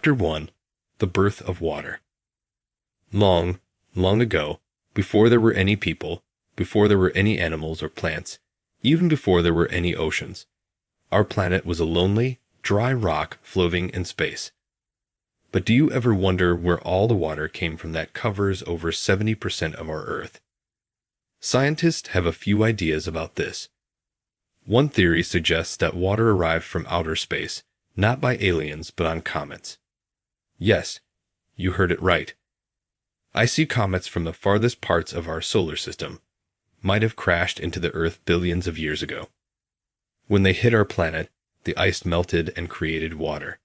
Chapter 1: The Birth of Water. Long, long ago, before there were any people, before there were any animals or plants, even before there were any oceans, our planet was a lonely, dry rock floating in space. But do you ever wonder where all the water came from that covers over 70% of our Earth? Scientists have a few ideas about this. One theory suggests that water arrived from outer space, not by aliens but on comets. Yes, you heard it right. Icy comets from the farthest parts of our solar system might have crashed into the Earth billions of years ago. When they hit our planet, the ice melted and created water.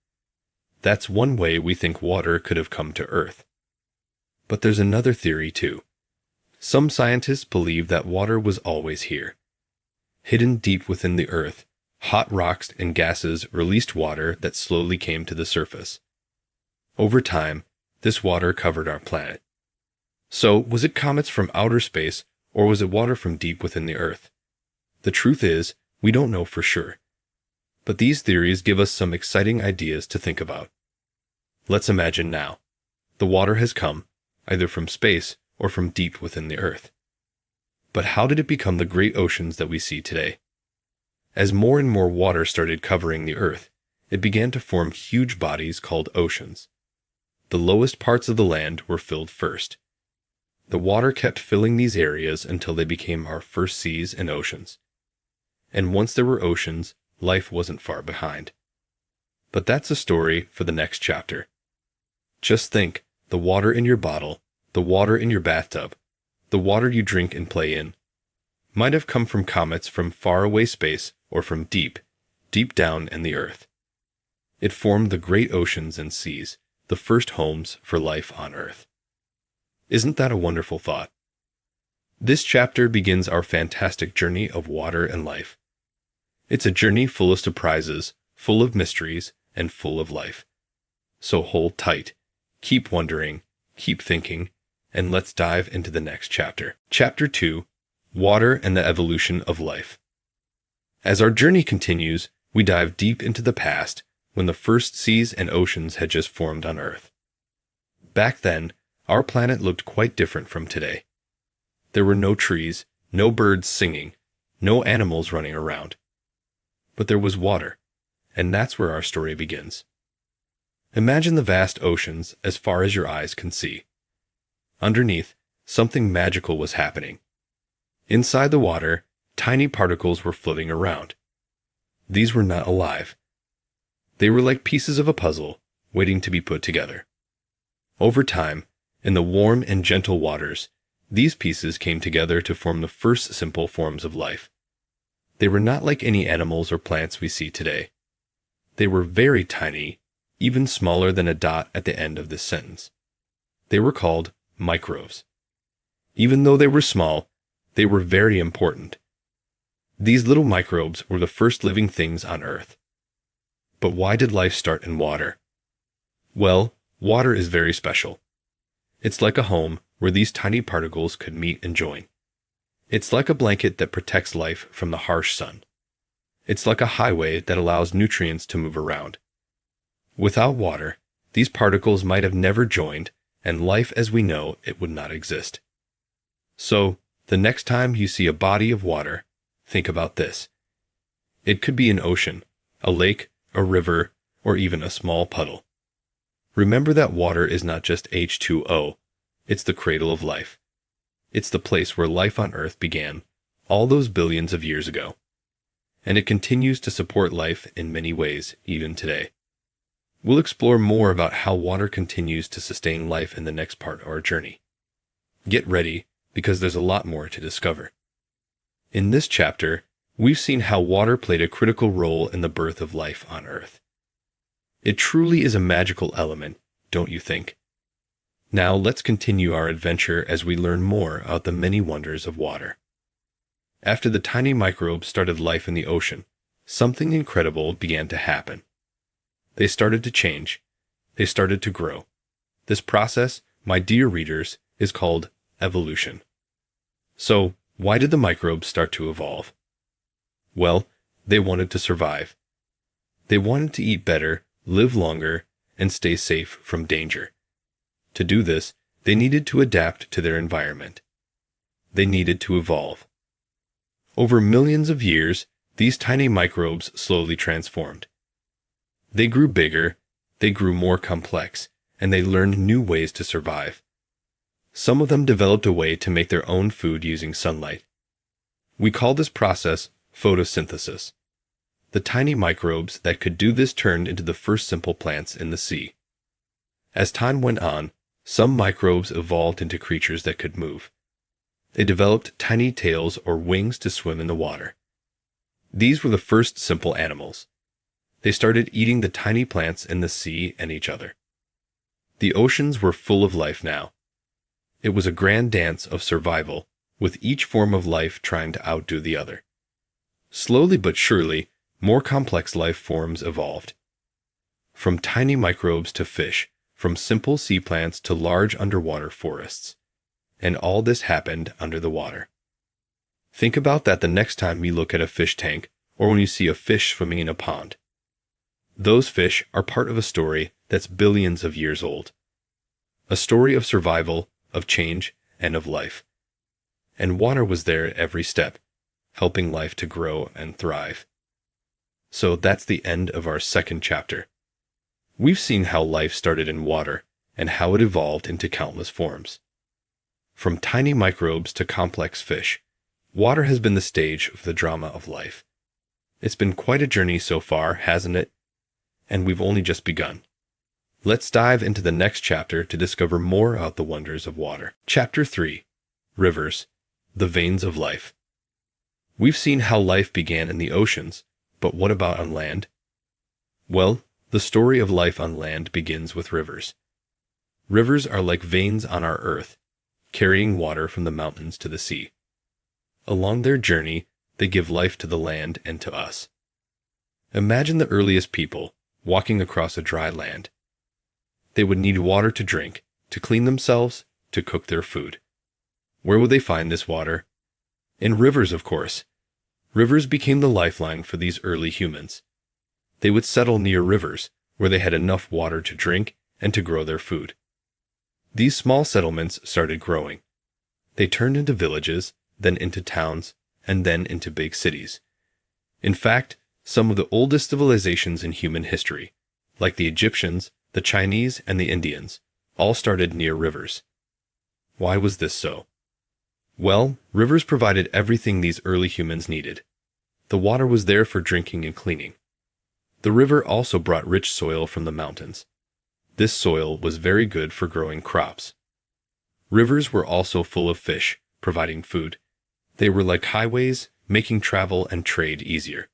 That's one way we think water could have come to Earth. But there's another theory too. Some scientists believe that water was always here. Hidden deep within the Earth, hot rocks and gases released water that slowly came to the surface. Over time, this water covered our planet. So, was it comets from outer space, or was it water from deep within the Earth? The truth is, we don't know for sure. But these theories give us some exciting ideas to think about. Let's imagine now. The water has come, either from space or from deep within the Earth. But how did it become the great oceans that we see today? As more and more water started covering the Earth, it began to form huge bodies called oceans. The lowest parts of the land were filled first. The water kept filling these areas until they became our first seas and oceans. And once there were oceans, life wasn't far behind. But that's a story for the next chapter. Just think, the water in your bottle, the water in your bathtub, the water you drink and play in, might have come from comets from faraway space or from deep, deep down in the Earth. It formed the great oceans and seas, the first homes for life on Earth. Isn't that a wonderful thought? This chapter begins our fantastic journey of water and life. It's a journey full of surprises, full of mysteries, and full of life. So hold tight, keep wondering, keep thinking, and let's dive into the next chapter. Chapter 2: Water and the Evolution of Life. As our journey continues, we dive deep into the past, when the first seas and oceans had just formed on Earth. Back then, our planet looked quite different from today. There were no trees, no birds singing, no animals running around. But there was water, and that's where our story begins. Imagine the vast oceans as far as your eyes can see. Underneath, something magical was happening. Inside the water, tiny particles were floating around. These were not alive. They were like pieces of a puzzle, waiting to be put together. Over time, in the warm and gentle waters, these pieces came together to form the first simple forms of life. They were not like any animals or plants we see today. They were very tiny, even smaller than a dot at the end of this sentence. They were called microbes. Even though they were small, they were very important. These little microbes were the first living things on Earth. But why did life start in water? Well, water is very special. It's like a home where these tiny particles could meet and join. It's like a blanket that protects life from the harsh sun. It's like a highway that allows nutrients to move around. Without water, these particles might have never joined, and life as we know it would not exist. So, the next time you see a body of water, think about this. It could be an ocean, a lake, a river, or even a small puddle. Remember that water is not just H2O, it's the cradle of life. It's the place where life on Earth began, all those billions of years ago. And it continues to support life in many ways, even today. We'll explore more about how water continues to sustain life in the next part of our journey. Get ready, because there's a lot more to discover. In this chapter, we've seen how water played a critical role in the birth of life on Earth. It truly is a magical element, don't you think? Now let's continue our adventure as we learn more about the many wonders of water. After the tiny microbes started life in the ocean, something incredible began to happen. They started to change. They started to grow. This process, my dear readers, is called evolution. So, why did the microbes start to evolve? Well, they wanted to survive. They wanted to eat better, live longer, and stay safe from danger. To do this, they needed to adapt to their environment. They needed to evolve. Over millions of years, these tiny microbes slowly transformed. They grew bigger, they grew more complex, and they learned new ways to survive. Some of them developed a way to make their own food using sunlight. We call this process photosynthesis. The tiny microbes that could do this turned into the first simple plants in the sea. As time went on, some microbes evolved into creatures that could move. They developed tiny tails or wings to swim in the water. These were the first simple animals. They started eating the tiny plants in the sea and each other. The oceans were full of life now. It was a grand dance of survival, with each form of life trying to outdo the other. Slowly but surely, more complex life forms evolved. From tiny microbes to fish, from simple sea plants to large underwater forests. And all this happened under the water. Think about that the next time you look at a fish tank or when you see a fish swimming in a pond. Those fish are part of a story that's billions of years old. A story of survival, of change, and of life. And water was there at every step, helping life to grow and thrive. So that's the end of our second chapter. We've seen how life started in water and how it evolved into countless forms. From tiny microbes to complex fish, water has been the stage of the drama of life. It's been quite a journey so far, hasn't it? And we've only just begun. Let's dive into the next chapter to discover more about the wonders of water. Chapter 3. Rivers, the veins of life. We've seen how life began in the oceans, but what about on land? Well, the story of life on land begins with rivers. Rivers are like veins on our earth, carrying water from the mountains to the sea. Along their journey, they give life to the land and to us. Imagine the earliest people walking across a dry land. They would need water to drink, to clean themselves, to cook their food. Where would they find this water? In rivers, of course. Rivers became the lifeline for these early humans. They would settle near rivers, where they had enough water to drink and to grow their food. These small settlements started growing. They turned into villages, then into towns, and then into big cities. In fact, some of the oldest civilizations in human history, like the Egyptians, the Chinese, and the Indians, all started near rivers. Why was this so? Well, rivers provided everything these early humans needed. The water was there for drinking and cleaning. The river also brought rich soil from the mountains. This soil was very good for growing crops. Rivers were also full of fish, providing food. They were like highways, making travel and trade easier.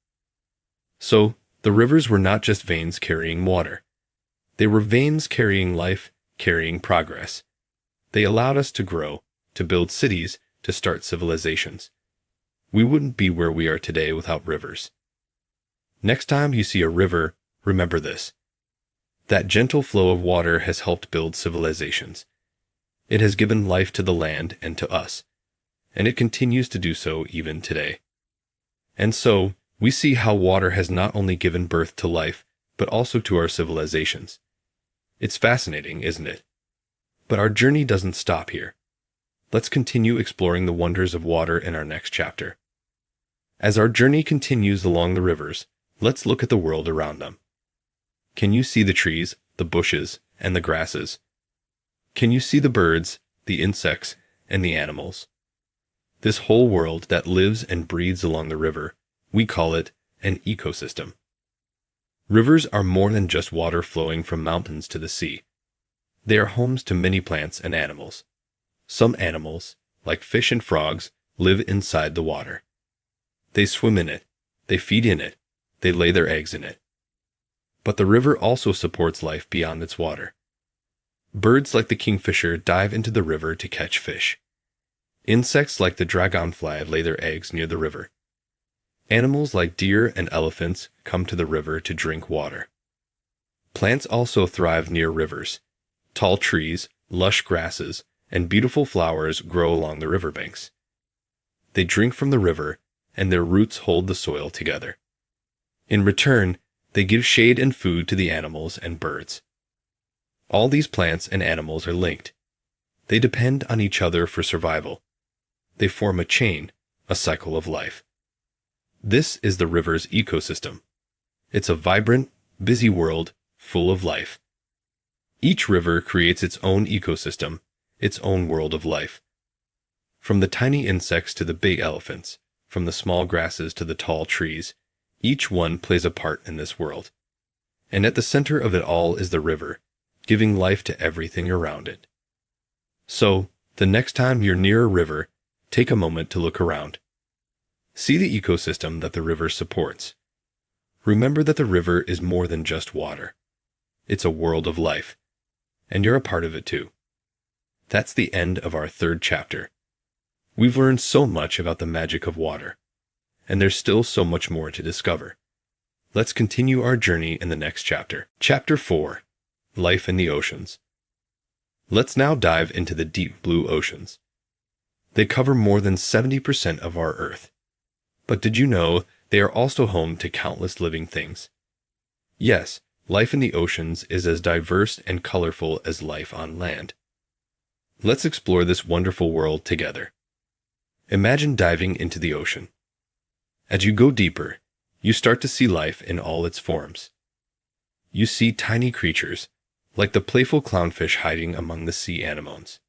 So, the rivers were not just veins carrying water. They were veins carrying life, carrying progress. They allowed us to grow, to build cities, to start civilizations. We wouldn't be where we are today without rivers. Next time you see a river, remember this. That gentle flow of water has helped build civilizations. It has given life to the land and to us, and it continues to do so even today. And so, we see how water has not only given birth to life, but also to our civilizations. It's fascinating, isn't it? But our journey doesn't stop here. Let's continue exploring the wonders of water in our next chapter. As our journey continues along the rivers, let's look at the world around them. Can you see the trees, the bushes, and the grasses? Can you see the birds, the insects, and the animals? This whole world that lives and breathes along the river, we call it an ecosystem. Rivers are more than just water flowing from mountains to the sea. They are homes to many plants and animals. Some animals, like fish and frogs, live inside the water. They swim in it, they feed in it, they lay their eggs in it. But the river also supports life beyond its water. Birds like the kingfisher dive into the river to catch fish. Insects like the dragonfly lay their eggs near the river. Animals like deer and elephants come to the river to drink water. Plants also thrive near rivers. Tall trees, lush grasses, and beautiful flowers grow along the riverbanks. They drink from the river, and their roots hold the soil together. In return, they give shade and food to the animals and birds. All these plants and animals are linked. They depend on each other for survival. They form a chain, a cycle of life. This is the river's ecosystem. It's a vibrant, busy world full of life. Each river creates its own ecosystem, its own world of life. From the tiny insects to the big elephants, from the small grasses to the tall trees, each one plays a part in this world. And at the center of it all is the river, giving life to everything around it. So, the next time you're near a river, take a moment to look around. See the ecosystem that the river supports. Remember that the river is more than just water. It's a world of life, and you're a part of it too. That's the end of our third chapter. We've learned so much about the magic of water, and there's still so much more to discover. Let's continue our journey in the next chapter. Chapter 4. Life in the Oceans. Let's now dive into the deep blue oceans. They cover more than 70% of our Earth. But did you know they are also home to countless living things? Yes, life in the oceans is as diverse and colorful as life on land. Let's explore this wonderful world together. Imagine diving into the ocean. As you go deeper, you start to see life in all its forms. You see tiny creatures, like the playful clownfish hiding among the sea anemones.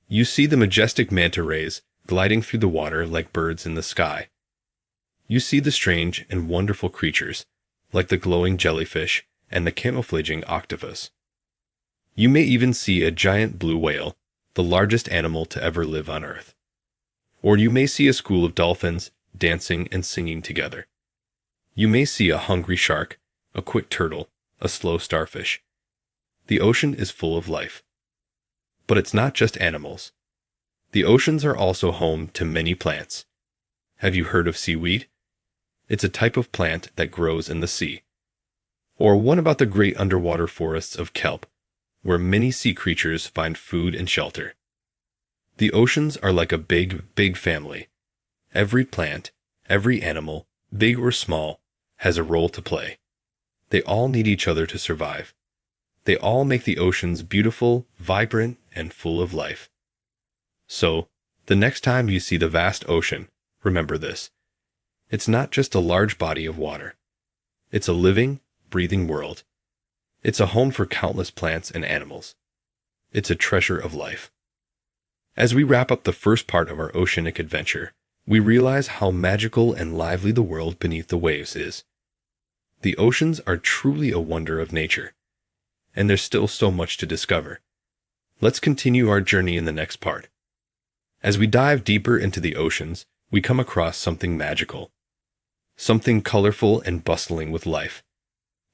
You see the majestic manta rays gliding through the water like birds in the sky. You see the strange and wonderful creatures, like the glowing jellyfish and the camouflaging octopus. You may even see a giant blue whale, the largest animal to ever live on Earth. Or you may see a school of dolphins dancing and singing together. You may see a hungry shark, a quick turtle, a slow starfish. The ocean is full of life. But it's not just animals. The oceans are also home to many plants. Have you heard of seaweed? It's a type of plant that grows in the sea. Or what about the great underwater forests of kelp, where many sea creatures find food and shelter? The oceans are like a big, big family. Every plant, every animal, big or small, has a role to play. They all need each other to survive. They all make the oceans beautiful, vibrant, and full of life. So, the next time you see the vast ocean, remember this. It's not just a large body of water. It's a living, breathing world. It's a home for countless plants and animals. It's a treasure of life. As we wrap up the first part of our oceanic adventure, we realize how magical and lively the world beneath the waves is. The oceans are truly a wonder of nature, and there's still so much to discover. Let's continue our journey in the next part. As we dive deeper into the oceans, we come across something magical. Something colorful and bustling with life.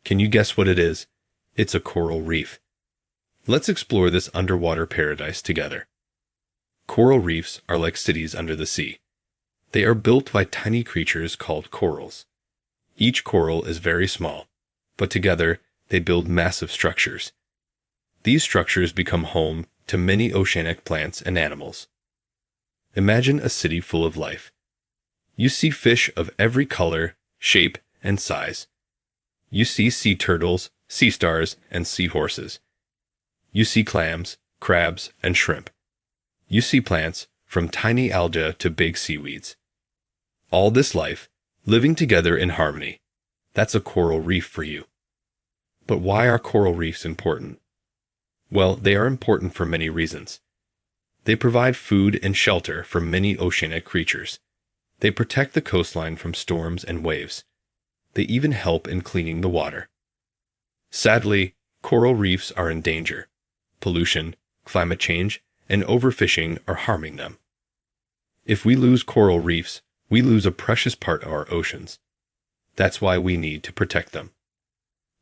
Can you guess what it is? It's a coral reef. Let's explore this underwater paradise together. Coral reefs are like cities under the sea. They are built by tiny creatures called corals. Each coral is very small, but together they build massive structures. These structures become home to many oceanic plants and animals. Imagine a city full of life. You see fish of every color, shape, and size. You see sea turtles, sea stars, and seahorses. You see clams, crabs, and shrimp. You see plants, from tiny algae to big seaweeds. All this life, living together in harmony. That's a coral reef for you. But why are coral reefs important? Well, they are important for many reasons. They provide food and shelter for many oceanic creatures. They protect the coastline from storms and waves. They even help in cleaning the water. Sadly, coral reefs are in danger. Pollution, climate change, and overfishing are harming them. If we lose coral reefs, we lose a precious part of our oceans. That's why we need to protect them.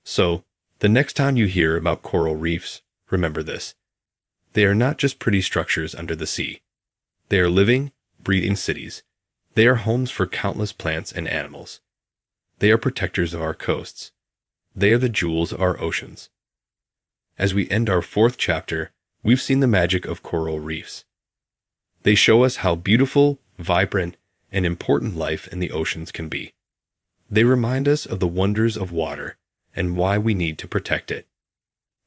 So, the next time you hear about coral reefs, remember this. They are not just pretty structures under the sea. They are living, breathing cities. They are homes for countless plants and animals. They are protectors of our coasts. They are the jewels of our oceans. As we end our fourth chapter, we've seen the magic of coral reefs. They show us how beautiful, vibrant, and important life in the oceans can be. They remind us of the wonders of water and why we need to protect it.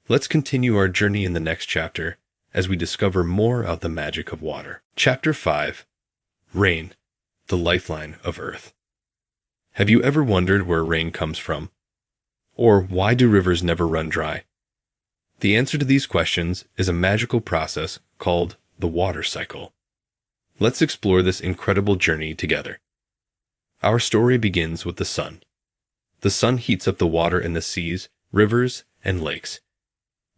Let's continue our journey in the next chapter as we discover more of the magic of water. Chapter 5. Rain, the lifeline of Earth. Have you ever wondered where rain comes from? Or why do rivers never run dry? The answer to these questions is a magical process called the water cycle. Let's explore this incredible journey together. Our story begins with the sun. The sun heats up the water in the seas, rivers, and lakes.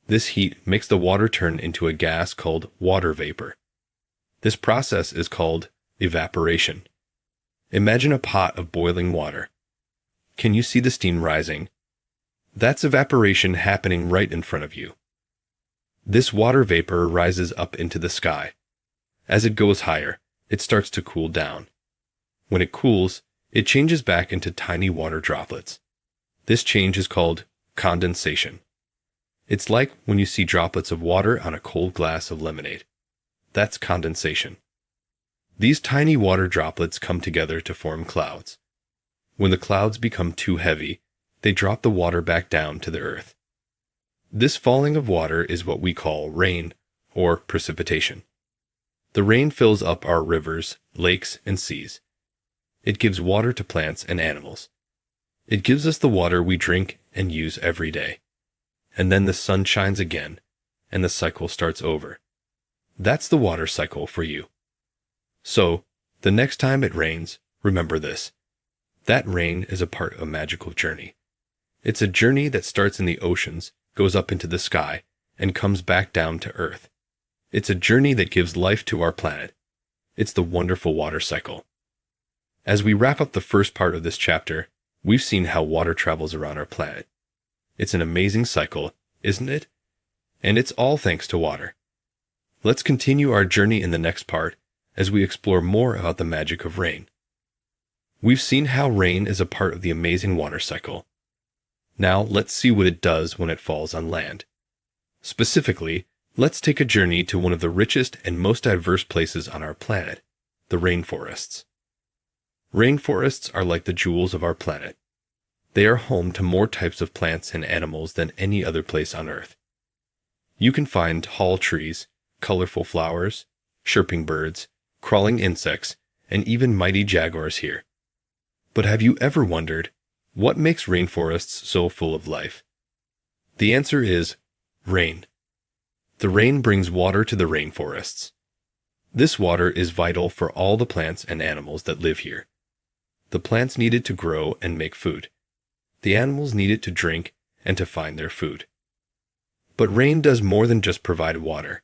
This heat makes the water turn into a gas called water vapor. This process is called evaporation. Imagine a pot of boiling water. Can you see the steam rising? That's evaporation happening right in front of you. This water vapor rises up into the sky. As it goes higher, it starts to cool down. When it cools, it changes back into tiny water droplets. This change is called condensation. It's like when you see droplets of water on a cold glass of lemonade. That's condensation. These tiny water droplets come together to form clouds. When the clouds become too heavy, they drop the water back down to the earth. This falling of water is what we call rain, or precipitation. The rain fills up our rivers, lakes, and seas. It gives water to plants and animals. It gives us the water we drink and use every day. And then the sun shines again, and the cycle starts over. That's the water cycle for you. So, the next time it rains, remember this. That rain is a part of a magical journey. It's a journey that starts in the oceans, goes up into the sky, and comes back down to Earth. It's a journey that gives life to our planet. It's the wonderful water cycle. As we wrap up the first part of this chapter, we've seen how water travels around our planet. It's an amazing cycle, isn't it? And it's all thanks to water. Let's continue our journey in the next part as we explore more about the magic of rain. We've seen how rain is a part of the amazing water cycle. Now let's see what it does when it falls on land. Specifically, let's take a journey to one of the richest and most diverse places on our planet, the rainforests. Rainforests are like the jewels of our planet. They are home to more types of plants and animals than any other place on Earth. You can find tall trees, colorful flowers, chirping birds, crawling insects, and even mighty jaguars here. But have you ever wondered, what makes rainforests so full of life? The answer is rain. The rain brings water to the rainforests. This water is vital for all the plants and animals that live here. The plants need it to grow and make food. The animals need it to drink and to find their food. But rain does more than just provide water.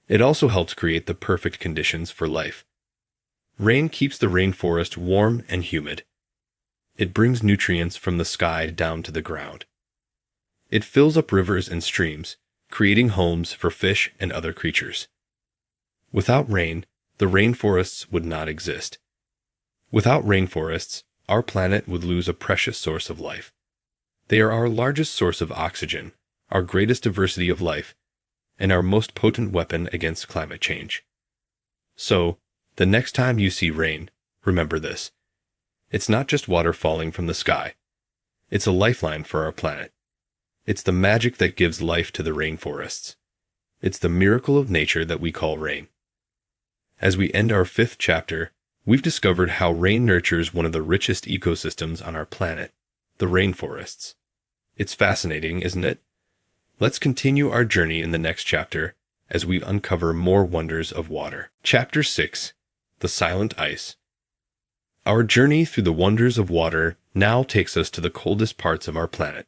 It also helps create the perfect conditions for life. Rain keeps the rainforest warm and humid. It brings nutrients from the sky down to the ground. It fills up rivers and streams, creating homes for fish and other creatures. Without rain, the rainforests would not exist. Without rainforests, our planet would lose a precious source of life. They are our largest source of oxygen, our greatest diversity of life, and our most potent weapon against climate change. So, the next time you see rain, remember this. It's not just water falling from the sky. It's a lifeline for our planet. It's the magic that gives life to the rainforests. It's the miracle of nature that we call rain. As we end our 5th chapter, we've discovered how rain nurtures one of the richest ecosystems on our planet, the rainforests. It's fascinating, isn't it? Let's continue our journey in the next chapter as we uncover more wonders of water. Chapter 6. The Silent Ice. Our journey through the wonders of water now takes us to the coldest parts of our planet,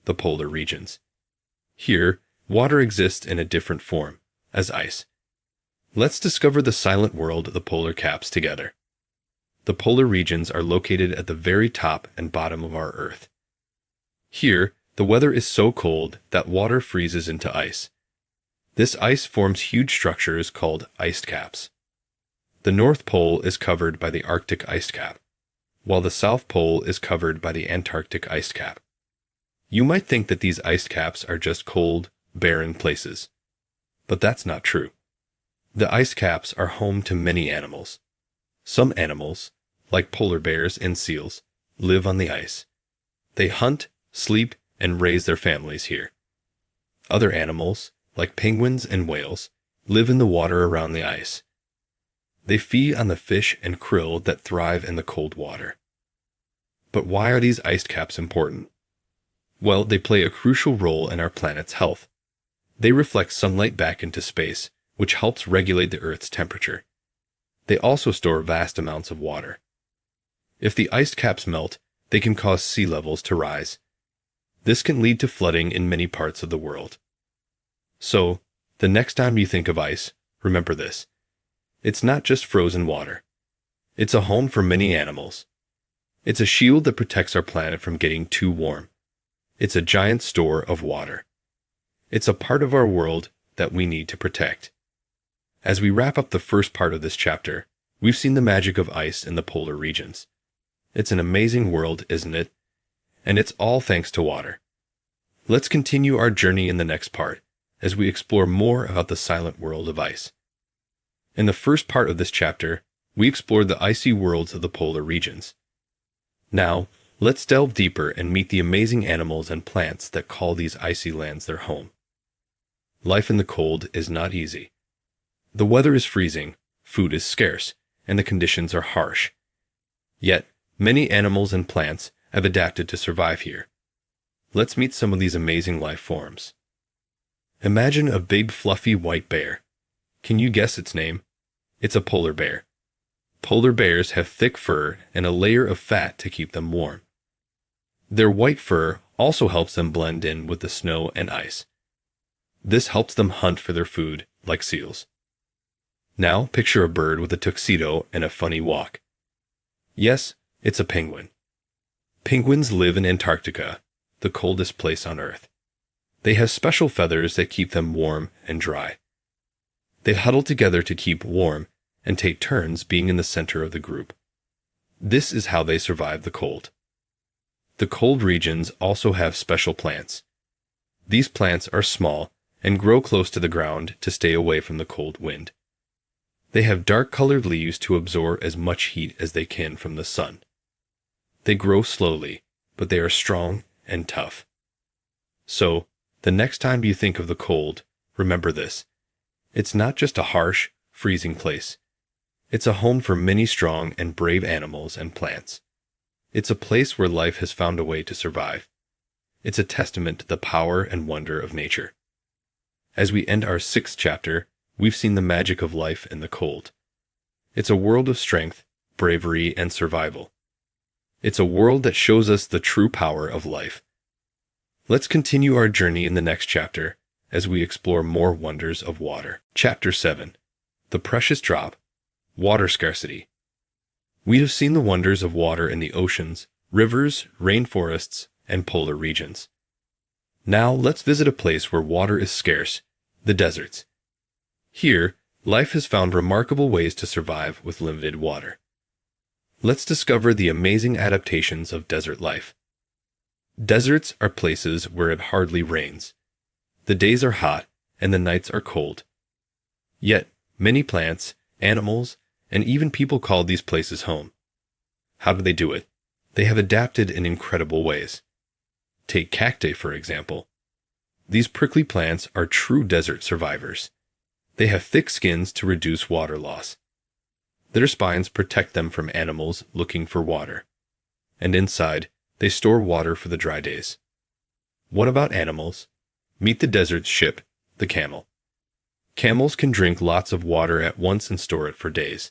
the polar regions. Here, water exists in a different form, as ice. Let's discover the silent world of the polar caps together. The polar regions are located at the very top and bottom of our Earth. Here, the weather is so cold that water freezes into ice. This ice forms huge structures called ice caps. The North Pole is covered by the Arctic ice cap, while the South Pole is covered by the Antarctic ice cap. You might think that these ice caps are just cold, barren places. But that's not true. The ice caps are home to many animals. Some animals, like polar bears and seals, live on the ice. They hunt, sleep, and raise their families here. Other animals, like penguins and whales, live in the water around the ice. They feed on the fish and krill that thrive in the cold water. But why are these ice caps important? Well, they play a crucial role in our planet's health. They reflect sunlight back into space, which helps regulate the Earth's temperature. They also store vast amounts of water. If the ice caps melt, they can cause sea levels to rise. This can lead to flooding in many parts of the world. So, the next time you think of ice, remember this. It's not just frozen water. It's a home for many animals. It's a shield that protects our planet from getting too warm. It's a giant store of water. It's a part of our world that we need to protect. As we wrap up the first part of this chapter, we've seen the magic of ice in the polar regions. It's an amazing world, isn't it? And it's all thanks to water. Let's continue our journey in the next part, as we explore more about the silent world of ice. In the first part of this chapter, we explored the icy worlds of the polar regions. Now, let's delve deeper and meet the amazing animals and plants that call these icy lands their home. Life in the cold is not easy. The weather is freezing, food is scarce, and the conditions are harsh. Yet, many animals and plants have adapted to survive here. Let's meet some of these amazing life forms. Imagine a big fluffy white bear. Can you guess its name? It's a polar bear. Polar bears have thick fur and a layer of fat to keep them warm. Their white fur also helps them blend in with the snow and ice. This helps them hunt for their food, like seals. Now picture a bird with a tuxedo and a funny walk. Yes, it's a penguin. Penguins live in Antarctica, the coldest place on Earth. They have special feathers that keep them warm and dry. They huddle together to keep warm and take turns being in the center of the group. This is how they survive the cold. The cold regions also have special plants. These plants are small and grow close to the ground to stay away from the cold wind. They have dark-colored leaves to absorb as much heat as they can from the sun. They grow slowly, but they are strong and tough. So, the next time you think of the cold, remember this. It's not just a harsh, freezing place. It's a home for many strong and brave animals and plants. It's a place where life has found a way to survive. It's a testament to the power and wonder of nature. As we end our 6th chapter, we've seen the magic of life in the cold. It's a world of strength, bravery, and survival. It's a world that shows us the true power of life. Let's continue our journey in the next chapter as we explore more wonders of water. Chapter 7. The Precious Drop. Water Scarcity. We have seen the wonders of water in the oceans, rivers, rainforests, and polar regions. Now let's visit a place where water is scarce, the deserts. Here, life has found remarkable ways to survive with limited water. Let's discover the amazing adaptations of desert life. Deserts are places where it hardly rains. The days are hot and the nights are cold. Yet, many plants, animals, and even people call these places home. How do they do it? They have adapted in incredible ways. Take cacti, for example. These prickly plants are true desert survivors. They have thick skins to reduce water loss. Their spines protect them from animals looking for water. And inside, they store water for the dry days. What about animals? Meet the desert's ship, the camel. Camels can drink lots of water at once and store it for days.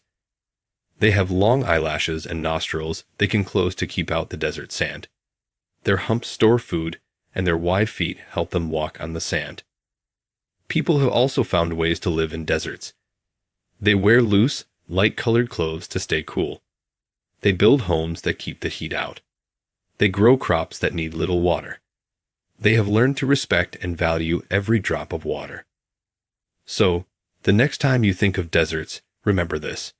They have long eyelashes and nostrils they can close to keep out the desert sand. Their humps store food, and their wide feet help them walk on the sand. People have also found ways to live in deserts. They wear loose, light-colored clothes to stay cool. They build homes that keep the heat out. They grow crops that need little water. They have learned to respect and value every drop of water. So, the next time you think of deserts, remember this.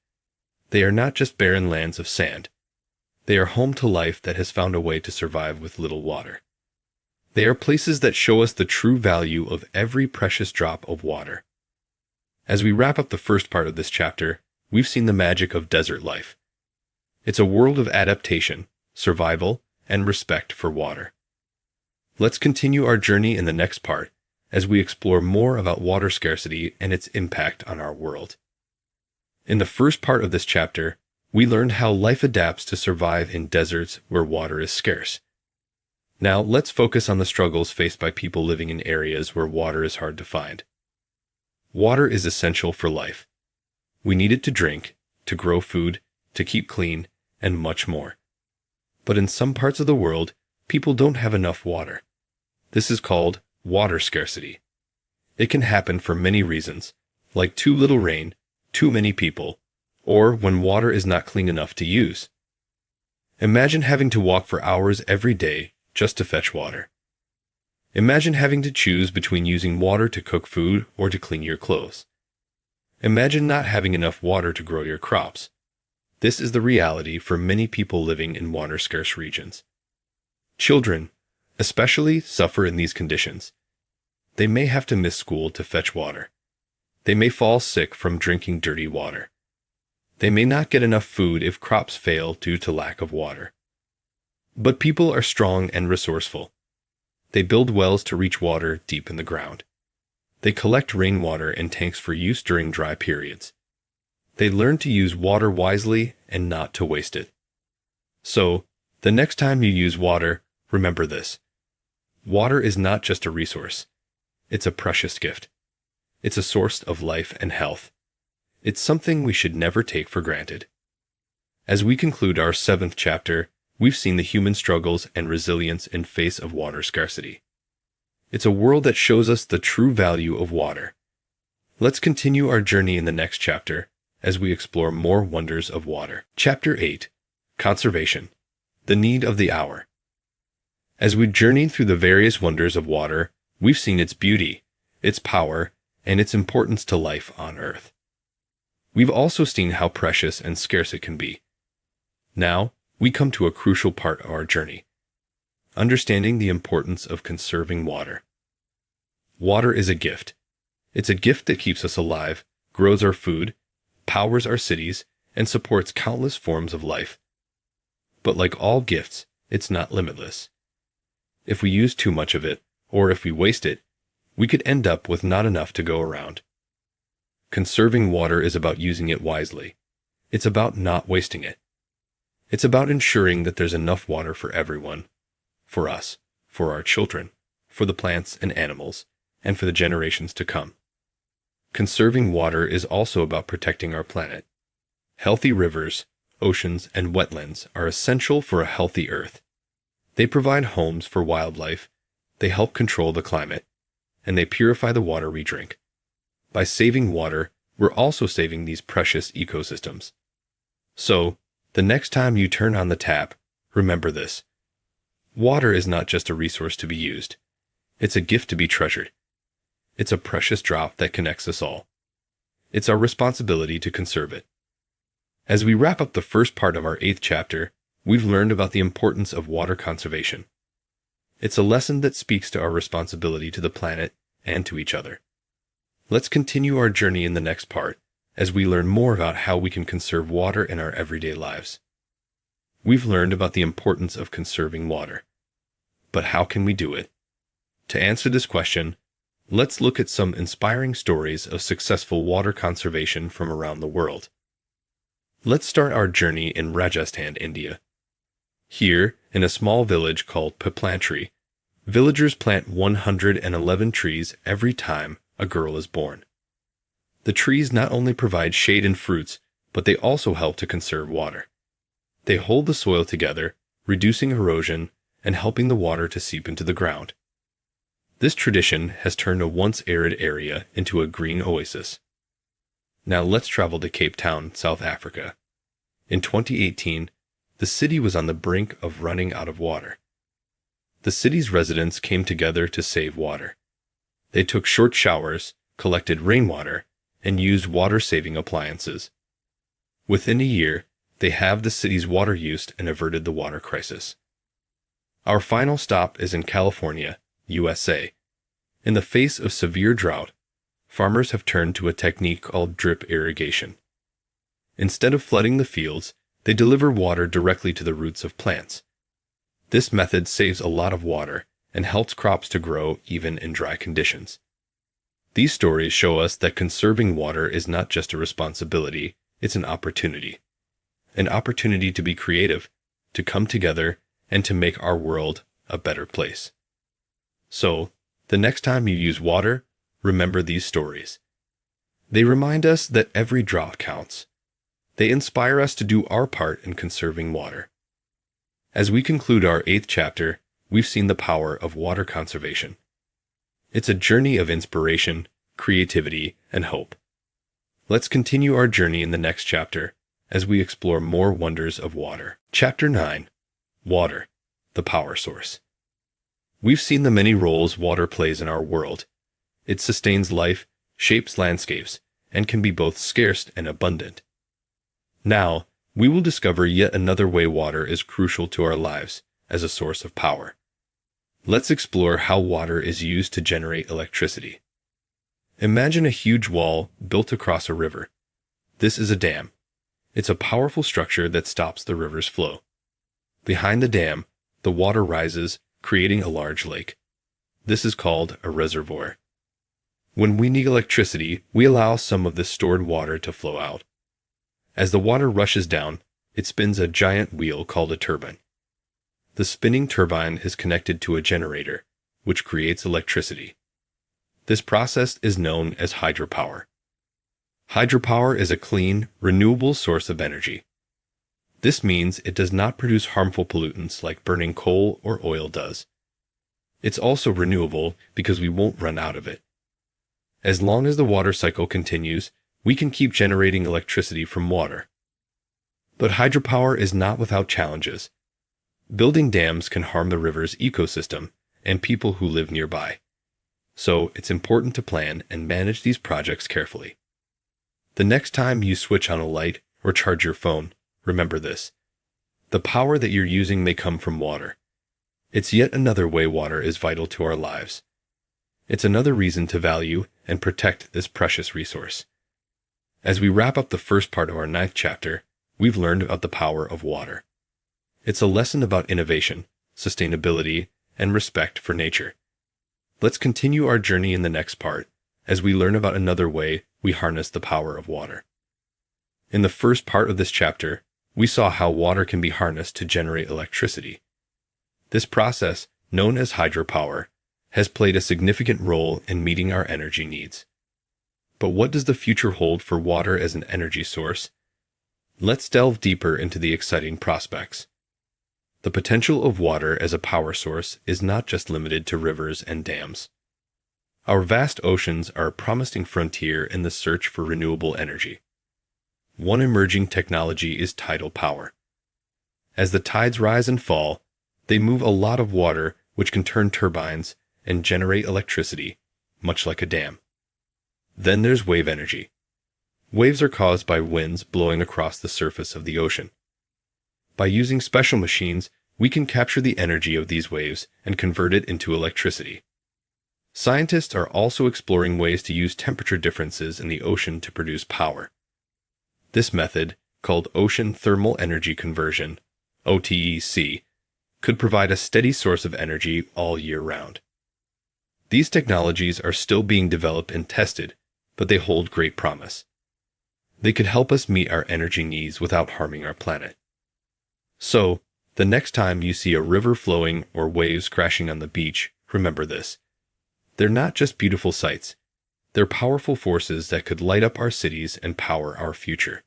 They are not just barren lands of sand. They are home to life that has found a way to survive with little water. They are places that show us the true value of every precious drop of water. As we wrap up the first part of this chapter, we've seen the magic of desert life. It's a world of adaptation, survival, and respect for water. Let's continue our journey in the next part as we explore more about water scarcity and its impact on our world. In the first part of this chapter, we learned how life adapts to survive in deserts where water is scarce. Now, let's focus on the struggles faced by people living in areas where water is hard to find. Water is essential for life. We need it to drink, to grow food, to keep clean, and much more. But in some parts of the world, people don't have enough water. This is called water scarcity. It can happen for many reasons, like too little rain, too many people, or when water is not clean enough to use. Imagine having to walk for hours every day just to fetch water. Imagine having to choose between using water to cook food or to clean your clothes. Imagine not having enough water to grow your crops. This is the reality for many people living in water-scarce regions. Children, especially, suffer in these conditions. They may have to miss school to fetch water. They may fall sick from drinking dirty water. They may not get enough food if crops fail due to lack of water. But people are strong and resourceful. They build wells to reach water deep in the ground. They collect rainwater in tanks for use during dry periods. They learn to use water wisely and not to waste it. So, the next time you use water, remember this. Water is not just a resource. It's a precious gift. It's a source of life and health. It's something we should never take for granted. As we conclude our 7th chapter, we've seen the human struggles and resilience in face of water scarcity. It's a world that shows us the true value of water. Let's continue our journey in the next chapter as we explore more wonders of water. Chapter 8. Conservation. The Need of the Hour. As we journey through the various wonders of water, we've seen its beauty, its power, and its importance to life on Earth. We've also seen how precious and scarce it can be. Now, we come to a crucial part of our journey. Understanding the importance of conserving water. Water is a gift. It's a gift that keeps us alive, grows our food, powers our cities, and supports countless forms of life. But like all gifts, it's not limitless. If we use too much of it, or if we waste it, we could end up with not enough to go around. Conserving water is about using it wisely. It's about not wasting it. It's about ensuring that there's enough water for everyone, for us, for our children, for the plants and animals, and for the generations to come. Conserving water is also about protecting our planet. Healthy rivers, oceans, and wetlands are essential for a healthy Earth. They provide homes for wildlife, they help control the climate, and they purify the water we drink. By saving water, we're also saving these precious ecosystems. So, the next time you turn on the tap, remember this. Water is not just a resource to be used. It's a gift to be treasured. It's a precious drop that connects us all. It's our responsibility to conserve it. As we wrap up the first part of our 8th chapter, we've learned about the importance of water conservation. It's a lesson that speaks to our responsibility to the planet and to each other. Let's continue our journey in the next part as we learn more about how we can conserve water in our everyday lives. We've learned about the importance of conserving water. But how can we do it? To answer this question, let's look at some inspiring stories of successful water conservation from around the world. Let's start our journey in Rajasthan, India. Here, in a small village called Piplantry, villagers plant 111 trees every time a girl is born. The trees not only provide shade and fruits, but they also help to conserve water. They hold the soil together, reducing erosion and helping the water to seep into the ground. This tradition has turned a once arid area into a green oasis. Now let's travel to Cape Town, South Africa. In 2018, the city was on the brink of running out of water. The city's residents came together to save water. They took short showers, collected rainwater, and used water-saving appliances. Within a year, they halved the city's water use and averted the water crisis. Our final stop is in California, USA. In the face of severe drought, farmers have turned to a technique called drip irrigation. Instead of flooding the fields, they deliver water directly to the roots of plants. This method saves a lot of water and helps crops to grow even in dry conditions. These stories show us that conserving water is not just a responsibility, it's an opportunity. An opportunity to be creative, to come together, and to make our world a better place. So, the next time you use water, remember these stories. They remind us that every drop counts. They inspire us to do our part in conserving water. As we conclude our 8th chapter, we've seen the power of water conservation. It's a journey of inspiration, creativity, and hope. Let's continue our journey in the next chapter as we explore more wonders of water. Chapter 9. Water, the power source. We've seen the many roles water plays in our world. It sustains life, shapes landscapes, and can be both scarce and abundant. Now, we will discover yet another way water is crucial to our lives as a source of power. Let's explore how water is used to generate electricity. Imagine a huge wall built across a river. This is a dam. It's a powerful structure that stops the river's flow. Behind the dam, the water rises, creating a large lake. This is called a reservoir. When we need electricity, we allow some of this stored water to flow out. As the water rushes down, it spins a giant wheel called a turbine. The spinning turbine is connected to a generator, which creates electricity. This process is known as hydropower. Hydropower is a clean, renewable source of energy. This means it does not produce harmful pollutants like burning coal or oil does. It's also renewable because we won't run out of it. As long as the water cycle continues, we can keep generating electricity from water. But hydropower is not without challenges. Building dams can harm the river's ecosystem and people who live nearby. So it's important to plan and manage these projects carefully. The next time you switch on a light or charge your phone, remember this. The power that you're using may come from water. It's yet another way water is vital to our lives. It's another reason to value and protect this precious resource. As we wrap up the first part of our 9th chapter, we've learned about the power of water. It's a lesson about innovation, sustainability, and respect for nature. Let's continue our journey in the next part as we learn about another way we harness the power of water. In the first part of this chapter, we saw how water can be harnessed to generate electricity. This process, known as hydropower, has played a significant role in meeting our energy needs. But what does the future hold for water as an energy source? Let's delve deeper into the exciting prospects. The potential of water as a power source is not just limited to rivers and dams. Our vast oceans are a promising frontier in the search for renewable energy. One emerging technology is tidal power. As the tides rise and fall, they move a lot of water which can turn turbines and generate electricity, much like a dam. Then there's wave energy. Waves are caused by winds blowing across the surface of the ocean. By using special machines, we can capture the energy of these waves and convert it into electricity. Scientists are also exploring ways to use temperature differences in the ocean to produce power. This method, called ocean thermal energy conversion, OTEC, could provide a steady source of energy all year round. These technologies are still being developed and tested, but they hold great promise. They could help us meet our energy needs without harming our planet. So, the next time you see a river flowing or waves crashing on the beach, remember this. They're not just beautiful sights. They're powerful forces that could light up our cities and power our future.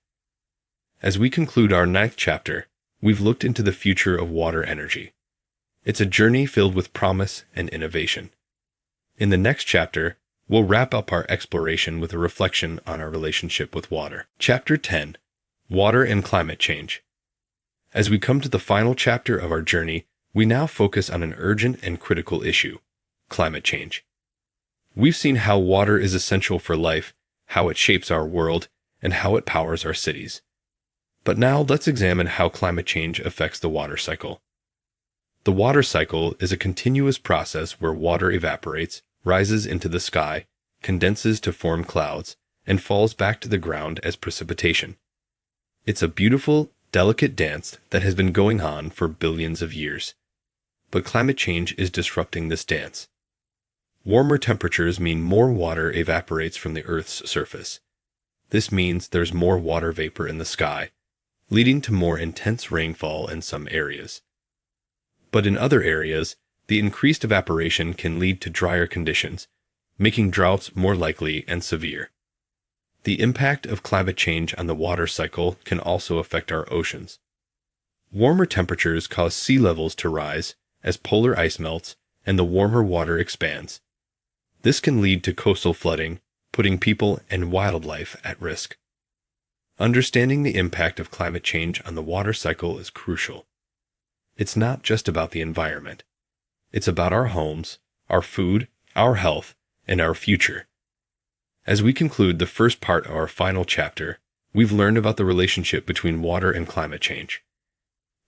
As we conclude our 9th chapter, we've looked into the future of water energy. It's a journey filled with promise and innovation. In the next chapter, we'll wrap up our exploration with a reflection on our relationship with water. Chapter 10. Water and Climate Change. As we come to the final chapter of our journey, we now focus on an urgent and critical issue: climate change. We've seen how water is essential for life, how it shapes our world, and how it powers our cities. But now let's examine how climate change affects the water cycle. The water cycle is a continuous process where water evaporates, rises into the sky, condenses to form clouds, and falls back to the ground as precipitation. It's a beautiful, delicate dance that has been going on for billions of years. But climate change is disrupting this dance. Warmer temperatures mean more water evaporates from the Earth's surface. This means there's more water vapor in the sky, leading to more intense rainfall in some areas. But in other areas, the increased evaporation can lead to drier conditions, making droughts more likely and severe. The impact of climate change on the water cycle can also affect our oceans. Warmer temperatures cause sea levels to rise as polar ice melts and the warmer water expands. This can lead to coastal flooding, putting people and wildlife at risk. Understanding the impact of climate change on the water cycle is crucial. It's not just about the environment. It's about our homes, our food, our health, and our future. As we conclude the first part of our final chapter, we've learned about the relationship between water and climate change.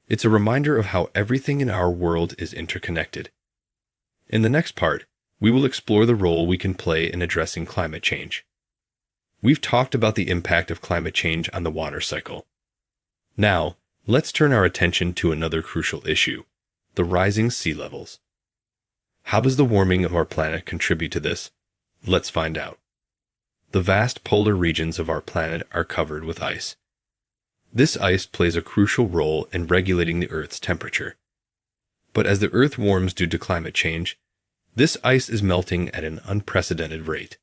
It's a reminder of how everything in our world is interconnected. In the next part, we will explore the role we can play in addressing climate change. We've talked about the impact of climate change on the water cycle. Now, let's turn our attention to another crucial issue, the rising sea levels. How does the warming of our planet contribute to this? Let's find out. The vast polar regions of our planet are covered with ice. This ice plays a crucial role in regulating the Earth's temperature. But as the Earth warms due to climate change, this ice is melting at an unprecedented rate.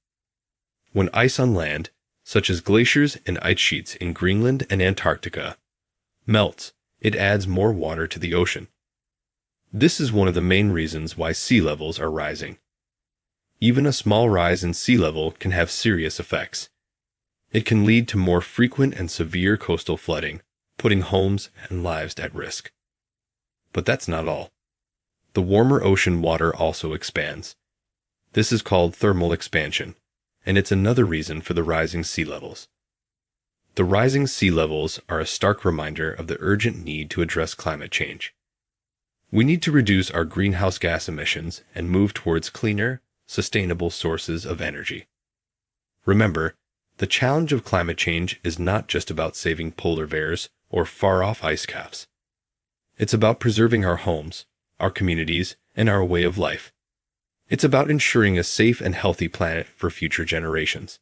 When ice on land, such as glaciers and ice sheets in Greenland and Antarctica, melts, it adds more water to the ocean. This is one of the main reasons why sea levels are rising. Even a small rise in sea level can have serious effects. It can lead to more frequent and severe coastal flooding, putting homes and lives at risk. But that's not all. The warmer ocean water also expands. This is called thermal expansion, and it's another reason for the rising sea levels. The rising sea levels are a stark reminder of the urgent need to address climate change. We need to reduce our greenhouse gas emissions and move towards cleaner, sustainable sources of energy. Remember, the challenge of climate change is not just about saving polar bears or far-off ice caps. It's about preserving our homes, our communities, and our way of life. It's about ensuring a safe and healthy planet for future generations.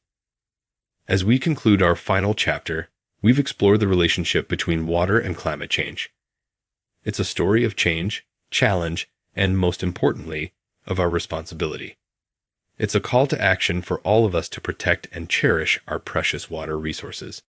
As we conclude our final chapter, we've explored the relationship between water and climate change. It's a story of change, challenge, and most importantly, of our responsibility. It's a call to action for all of us to protect and cherish our precious water resources.